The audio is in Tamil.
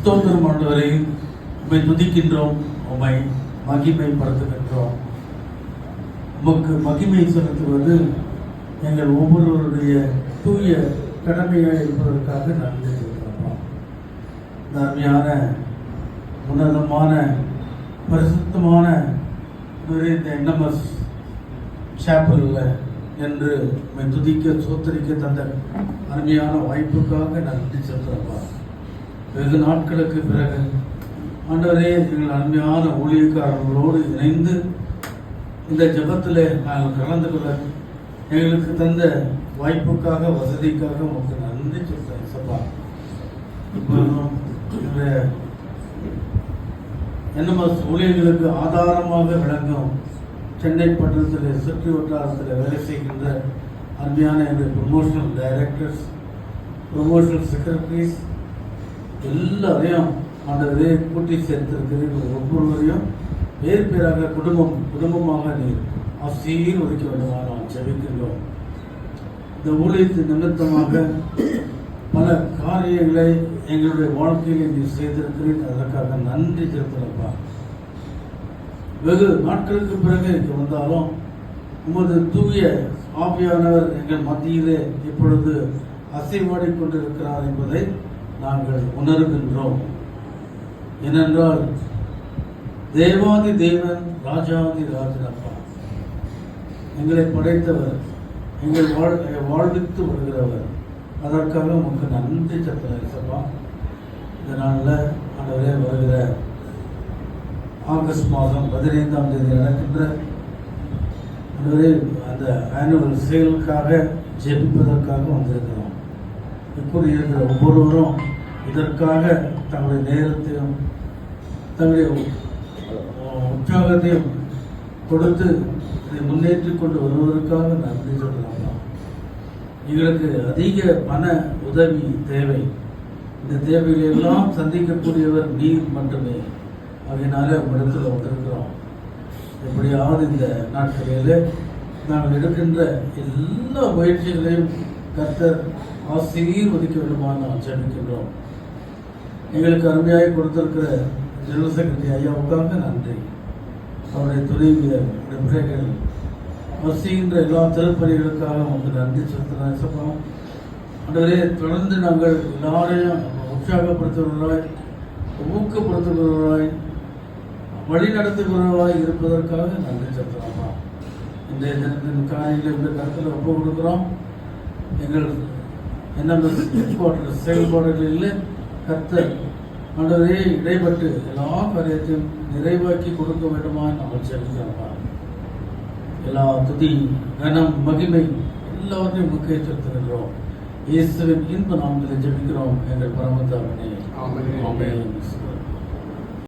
ஸ்தோத்திரம் ஆண்டவரே, உம்மை துதிக்கின்றோம், உம்மை மகிமைப்படுத்துகின்றோம். உமக்கு மகிமை செலுத்துவது எங்கள் ஒவ்வொருவருடைய தூய கடமையாக இருப்பதற்காக நன்றி சொல்கிறோம். அருமையான உன்னதமான பரிசுத்தமான இந்த என்எம்எஸ் சாப்பலில் என்று உம்மை துதிக்க சோத்தரிக்க தந்த அருமையான வாய்ப்புக்காக நன்றி செலுத்துகிறோம். வெகு நாட்களுக்கு பிறகு ஆண்டவரே, எங்கள் அருமையான ஊழியக்காரர்களோடு இணைந்து இந்த ஜெபத்தில் நாங்கள் கலந்து கொள்ள எங்களுக்கு தந்த வாய்ப்புக்காக வசதிக்காக உங்களுக்கு நன்றி சொல்கிறேன் சப்பா. இப்பொழுதும் என்எம்எஸ் ஊழியர்களுக்கு ஆதாரமாக விளங்கும் சென்னை பட்டணத்தில் சுற்றி வட்டாரத்தில் வேலை செய்கின்ற அருமையான எங்கள் ப்ரொமோஷனல் டைரக்டர்ஸ், ப்ரொமோஷனல் செக்ரட்டரிஸ் எல்லாரையும் ஆண்டவரே கூட்டி சேர்த்திருக்கிறீர்கள். ஒவ்வொருவரையும் வேறு பேராக குடும்பமாக நீர் ஆசீர்வதிக்க வேண்டுமா நாம் ஜெபிக்கின்றோம். இந்த ஊழியத்தின் நிமித்தமாக பல காரியங்களை எங்களுடைய வாழ்க்கையில் நீர் செய்திருக்கிறீர்கள். அதற்காக நன்றி செலுத்துகிறப்பா. வெகு நாட்களுக்கு பிறகு இங்கு வந்தாலும் உமது தூய ஆவியானவர் எங்கள் மத்தியிலே இப்பொழுது அசைவாடி கொண்டிருக்கிறார் என்பதை நாங்கள் உணர்கின்றோம். ஏனென்றால் தேவாதி தேவன் ராஜாதி ராஜனப்பா, எங்களை படைத்தவர், எங்கள் வாழ்வித்து வருகிறவர். அதற்காக உங்களுக்கு நன்றி சப்பா. இதனால் ஆண்டவரே, வருகிற ஆகஸ்ட் மாதம் 15ஆம் தேதி நடக்கின்ற அந்த ஆனுவல் சேலுக்காக ஜெபிப்பதற்காக வந்திருக்கிறோம். இப்படி இருக்கிற ஒவ்வொருவரும் இதற்காக தங்களுடைய நேரத்தையும் தங்களுடைய உற்சாகத்தையும் கொடுத்து இதை முன்னேற்றி கொண்டு வருவதற்காக நன்றி சொல்லலாம். எங்களுக்கு அதிக பண உதவி தேவை. இந்த தேவைகளை எல்லாம் சந்திக்கக்கூடியவர் நீர் மட்டுமே. அதனால உங்களிடத்தில் வந்திருக்கிறோம். எப்படியாவது இந்த நாட்களில் நாங்கள் எடுக்கின்ற எல்லா முயற்சிகளையும் கர்த்தர் ஆசீர்வதிக்க வேண்டுமா நாம் ஜெபிக்கின்றோம். எங்களுக்கு அருமையாக கொடுத்திருக்கிற ஜெனரல் செக்ரட்டரி ஐயாவுக்காக நன்றி. அவருடைய துணைவியர் பிள்ளைகள் வசிக்கின்ற எல்லா திருப்பணிகளுக்காக உங்களுக்கு நன்றி செலுத்துகிறோம். அன்றே தொடர்ந்து நாங்கள் எல்லாரையும் உற்சாகப்படுத்துகிறவர்களாய், ஊக்கப்படுத்துகிறவர்களாய், வழி நடத்துகிறவர்களாய் இருப்பதற்காக நன்றி செலுத்துகிறோம்மா. இன்றைய தினத்தின் காலையில் இந்த கருத்தில் ஒப்பு கொடுக்குறோம். எங்கள் என்எம்எஸ் ஹெட்குவார்ட்டர் செயல்பாடுகளில் கர்த்தர் ஆண்டவரே இடைப்பட்டு எல்லா காரியத்தையும் நிறைவாக்கி கொடுக்க வேண்டுமா நம்ம செலுத்துகிறோம். எல்லா துதி, கனம், மகிமை எல்லாவற்றையும் முக்கிய செலுத்துகின்றோம். இயேசுவின் இன்ப நாமத்தில் ஜெபிக்கிறோம் எங்கள் பரம தகப்பனே. ஆமென்.